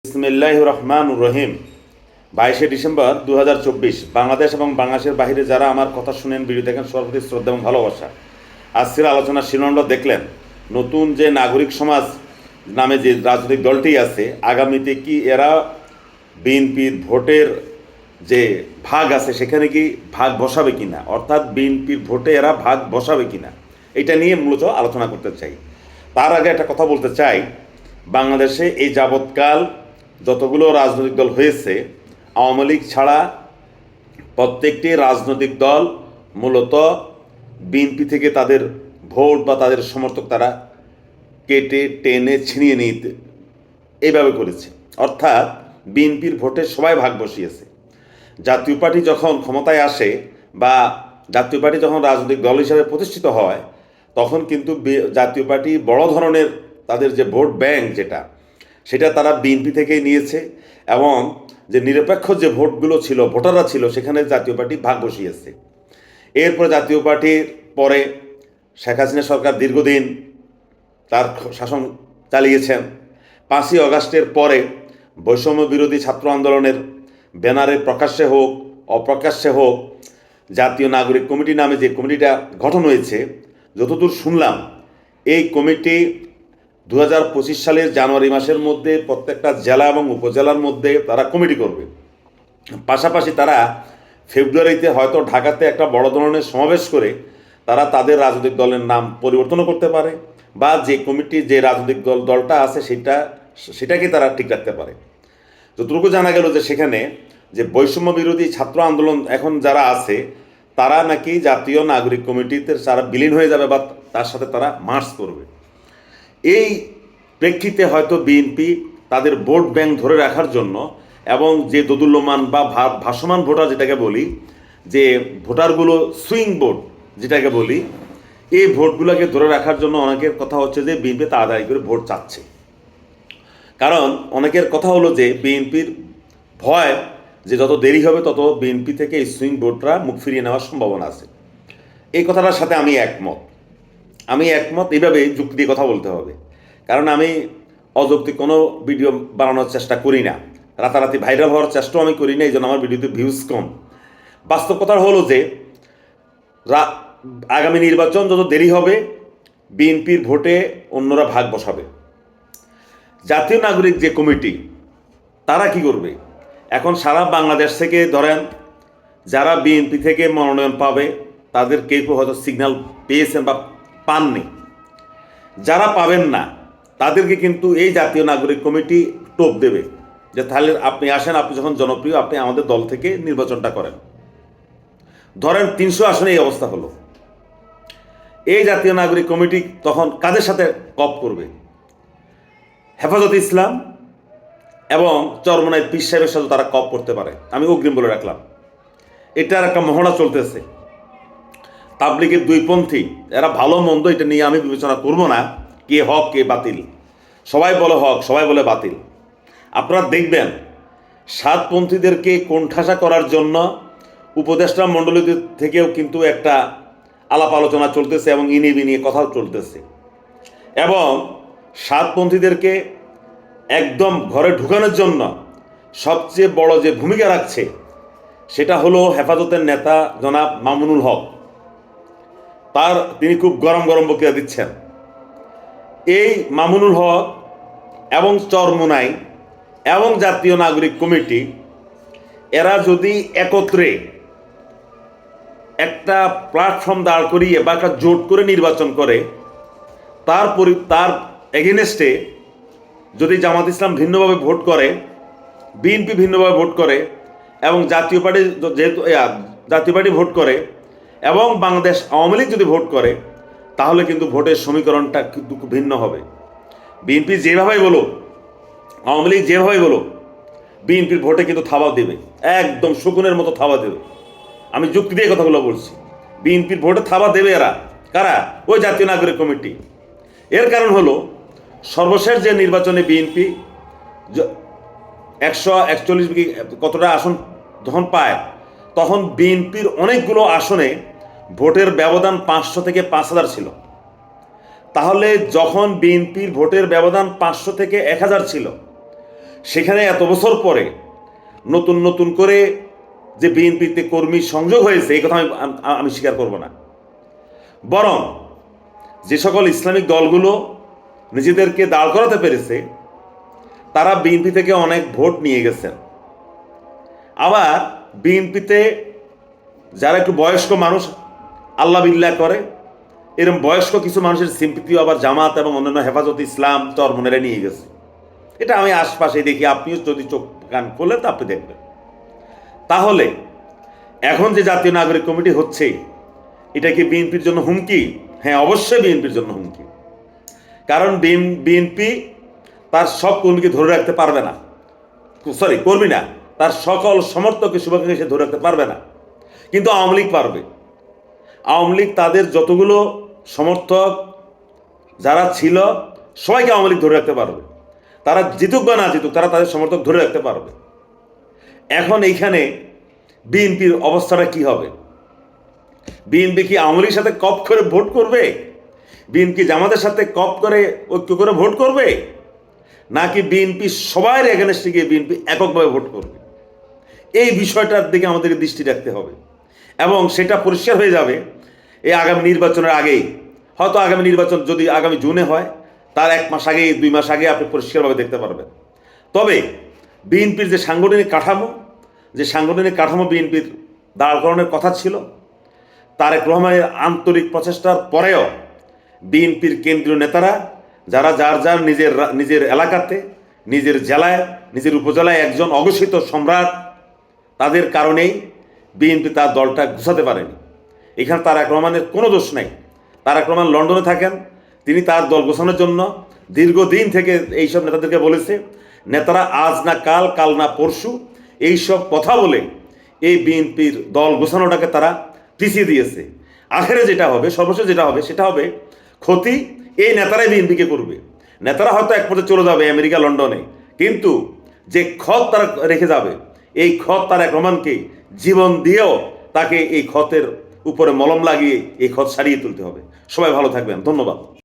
বিসমিল্লাহির রহমানির রহিম। 22শে ডিসেম্বর 2024। বাংলাদেশ এবং বাংলাদেশের বাইরে যারা আমার কথা শুনেন, ভিডিও দেখেন, সর্বপ্রতি শ্রদ্ধা এবং ভালোবাসা। আজকের আলোচনার শিরোনামটা দেখলেন, নতুন যে নাগরিক সমাজ নামে যে রাজনৈতিক দলটি আছে, আগামীতে কি এরা বিএনপির ভোটের যে ভাগ আছে সেখানে কি ভাগ বসাবে কিনা, অর্থাৎ বিএনপির ভোটে এরা ভাগ বসাবে কিনা, এটা নিয়ে মূলত আলোচনা করতে চাই। তার আগে একটা কথা বলতে চাই, বাংলাদেশে এই যাবৎকাল যতগুলো রাজনৈতিক দল হয়েছে, আওয়ামী লীগ ছাড়া প্রত্যেকটি রাজনৈতিক দল মূলত বিএনপি থেকে তাদের ভোট বা তাদের সমর্থক তারা কেটে টেনে ছিনিয়ে নিতে এইভাবে করেছে। অর্থাৎ বিএনপির ভোটে সবাই ভাগ বসিয়েছে। জাতীয় পার্টি যখন ক্ষমতায় আসে বা জাতীয় পার্টি যখন রাজনৈতিক দল হিসাবে প্রতিষ্ঠিত হয়, তখন কিন্তু জাতীয় পার্টি বড় ধরনের তাদের যে ভোট ব্যাংক সেটা তারা বিএনপি থেকেই নিয়েছে, এবং যে নিরপেক্ষ যে ভোটগুলো ছিল, ভোটাররা ছিল, সেখানে জাতীয় পার্টি ভাগ বসিয়েছে। এরপর জাতীয় পার্টির পরে শেখ হাসিনা সরকার দীর্ঘদিন তার শাসন চালিয়েছেন। 5ই আগস্টের পরে বৈষম্য বিরোধী ছাত্র আন্দোলনের ব্যানারে প্রকাশ্যে হোক অপ্রকাশ্যে হোক, জাতীয় নাগরিক কমিটি নামে যে কমিটিটা গঠন হয়েছে, যতদূর শুনলাম এই কমিটি 2025 সালের জানুয়ারি মাসের মধ্যে প্রত্যেকটা জেলা এবং উপজেলার মধ্যে তারা কমিটি করবে। পাশাপাশি তারা ফেব্রুয়ারিতে হয়তো ঢাকাতে একটা বড় ধরনের সমাবেশ করে তারা তাদের রাজনৈতিক দলের নাম পরিবর্তনও করতে পারে, বা যে কমিটি যে রাজনৈতিক দলটা আছে সেটাকে তারা ঠিক রাখতে পারে। যতটুকু জানা গেল যে সেখানে যে বৈষম্য বিরোধী ছাত্র আন্দোলন এখন যারা আছে, তারা নাকি জাতীয় নাগরিক কমিটিতে তারা বিলীন হয়ে যাবে বা তার সাথে তারা মার্চ করবে। এই প্রেক্ষিতে হয়তো বিএনপি তাদের ভোট ব্যাংক ধরে রাখার জন্য, এবং যে দোদুল্যমান বা ভাসমান ভোটার যেটাকে বলি, যে ভোটারগুলো সুইং ভোট যেটাকে বলি, এই ভোটগুলোকে ধরে রাখার জন্য অনেকের কথা হচ্ছে যে বিএনপি তাড়াতাড়ি করে ভোট চাচ্ছে। কারণ অনেকের কথা হলো যে বিএনপির ভয় যে যত দেরি হবে তত বিএনপি থেকে এই সুইং ভোটরা মুখ ফিরিয়ে নেওয়ার সম্ভাবনা আছে। এই কথাটার সাথে আমি একমত। এইভাবে যুক্তি দিয়ে কথা বলতে হবে, কারণ আমি অযৌক্তিক কোনো ভিডিও বানানোর চেষ্টা করি না, রাতারাতি ভাইরাল হওয়ার চেষ্টাও আমি করি না, এই জন্য আমার ভিডিওতে ভিউজ কম। বাস্তব কথা হলো যে আগামী নির্বাচন যত দেরি হবে, বিএনপির ভোটে অন্যরা ভাগ বসাবে। জাতীয় নাগরিক যে কমিটি, তারা কি করবে? এখন সারা বাংলাদেশ থেকে ধরেন যারা বিএনপি থেকে মনোনয়ন পাবে, তাদের কেউ হয়তো সিগন্যাল পেয়েছেন বা পাননি। যারা পাবেন না তাদেরকে কিন্তু এই জাতীয় নাগরিক কমিটি টোপ দেবে যে তাহলে আপনি আসেন, আপনি যখন জনপ্রিয়, আপনি আমাদের দল থেকে নির্বাচনটা করেন। ধরেন 300 আসনে এই অবস্থা হলো, এই জাতীয় নাগরিক কমিটি তখন কাদের সাথে কপ করবে? হেফাজতে ইসলাম এবং চরমনাই পীর সাহেবের সাথে তারা কপ করতে পারে, আমি অগ্রিম বলে রাখলাম। এটার একটা মহড়া চলতেছে। তাবলিগের দুইপন্থী, এরা ভালো মন্দ এটা নিয়ে আমি বিবেচনা করব না, কে হক কে বাতিল। সবাই বলে হক, সবাই বলে বাতিল। আপনারা দেখবেন সাতপন্থীদেরকে কোণঠাসা করার জন্য উপদেষ্টা মণ্ডলী থেকেও কিন্তু একটা আলাপ আলোচনা চলতেছে, এবং ইনি বিনিয়ে কথাও চলতেছে। এবং সাতপন্থীদেরকে একদম ঘরে ঢুকানোর জন্য সবচেয়ে বড় যে ভূমিকা রাখছে সেটা হলো হেফাজতের নেতা জনাব মামুনুল হক। তিনি খুব গরম বক্তৃতা দিচ্ছেন। এই মামুনুল হক এবং চরমোনাই এবং জাতীয় নাগরিক কমিটি, এরা যদি একত্রে একটা প্ল্যাটফর্ম দাঁড় করিয়ে বা একটা জোট করে নির্বাচন করে, তার এগেনস্টে যদি জামাত ইসলাম ভিন্নভাবে ভোট করে, বিএনপি ভিন্নভাবে ভোট করে, এবং জাতীয় পার্টি ভোট করে, এবং বাংলাদেশ আওয়ামী লীগ যদি ভোট করে, তাহলে কিন্তু ভোটের সমীকরণটা কিন্তু ভিন্ন হবে। বিএনপি যেভাবেই বলো, আওয়ামী লীগ যেভাবেই বলো, বিএনপির ভোটে কিন্তু থাবা দেবে, একদম শকুনের মতো থাবা দেবে। আমি যুক্তি দিয়ে কথাগুলো বলছি। বিএনপির ভোটে থাবা দেবে এরা। কারা? ওই জাতীয় নাগরিক কমিটি। এর কারণ হলো, সর্বশেষ যে নির্বাচনে বিএনপি 141 কতটা আসন যখন পায়, তখন বিএনপির অনেকগুলো আসনে ভোটের ব্যবধান 500 থেকে 5000 ছিল। তাহলে যখন বিএনপির ভোটের ব্যবধান 500 থেকে 1000 ছিল, সেখানে এত বছর পরে নতুন নতুন করে যে বিএনপিতে কর্মী সংযোগ হয়েছে এই কথা আমি স্বীকার করব না। বরং যে সকল ইসলামিক দলগুলো নিজেদেরকে দাঁড় করাতে পেরেছে তারা বিএনপি থেকে অনেক ভোট নিয়ে গেছেন। আবার বিএনপিতে যারা একটু বয়স্ক মানুষ আল্লাহ বিল্লাহ করে এরকম বয়স্ক কিছু মানুষের সিম্পিতিও আবার জামাত এবং অন্যান্য হেফাজত ইসলাম চরমনেরা নিয়ে গেছে। এটা আমি আশপাশে দেখি, আপনিও যদি চোখ কান খোলেন তো আপনি দেখবেন। তাহলে এখন যে জাতীয় নাগরিক কমিটি হচ্ছে এটা কি বিএনপির জন্য হুমকি? হ্যাঁ, অবশ্যই বিএনপির জন্য হুমকি। কারণ বিএনপি তার সব কর্মীকে ধরে রাখতে পারবে না, কর্মী না, তার সকল সমর্থককে শুভাকাঙ্ক্ষী সে ধরে রাখতে পারবে না। কিন্তু আওয়ামী লীগ পারবে। আওয়ামী লীগ তাদের যতগুলো সমর্থক যারা ছিল সবাইকে আওয়ামী লীগ ধরে রাখতে পারবে। তারা জিতুক বা না জিতুক তারা তাদের সমর্থক ধরে রাখতে পারবে। এখন এইখানে বিএনপির অবস্থাটা কি হবে? বিএনপি কি আওয়ামী লীগের সাথে কপ করে ভোট করবে? বিএনপি জামাতের সাথে কপ করে ঐক্য করে ভোট করবে, নাকি বিএনপি সবার এগেনস্টে গিয়ে বিএনপি এককভাবে ভোট করবে? এই বিষয়টার দিকে আমাদেরকে দৃষ্টি রাখতে হবে এবং সেটা পরিষ্কার হয়ে যাবে এই আগামী নির্বাচনের আগেই। হয়তো আগামী নির্বাচন যদি আগামী জুনে হয় তার 1 মাস আগে 2 মাস আগে আপনি পরিষ্কারভাবে দেখতে পারবেন। তবে বিএনপির যে সাংগঠনিক কাঠামো বিএনপির দাঁড়করণের কথা ছিল, তারেক রহমানের আন্তরিক প্রচেষ্টার পরেও বিএনপির কেন্দ্রীয় নেতারা যারা যার নিজের এলাকাতে, নিজের জেলায়, নিজের উপজেলায় একজন অঘোষিত সম্রাট, তাদের কারণেই বিএনপি তার দলটা গুছাতে পারেনি। এখানে তারেক রহমানের কোনো দোষ নাই। তারেক রহমান লন্ডনে থাকেন, তিনি তার দল গোছানোর জন্য দীর্ঘদিন থেকে এইসব নেতাদেরকে বলেছে। নেতারা আজ না কাল, কাল না পরশু এইসব কথা বলে এই বিএনপির দল গোছানোটাকে তারা পিছিয়ে দিয়েছে। আখেরে যেটা হবে, সর্বশেষ যেটা হবে, সেটা হবে ক্ষতি এই নেতারাই বিএনপিকে করবে। নেতারা হয়তো এক পর্যায়ে চলে যাবে আমেরিকা, লন্ডনে, কিন্তু যে ক্ষত তারা রেখে যাবে এই ক্ষত তারেক রহমানকে জীবন দিয়েও তাকে এই ক্ষতের উপরে মলম লাগিয়ে এই ক্ষত সারিয়ে তুলতে হবে। সবাই ভালো থাকবেন, ধন্যবাদ।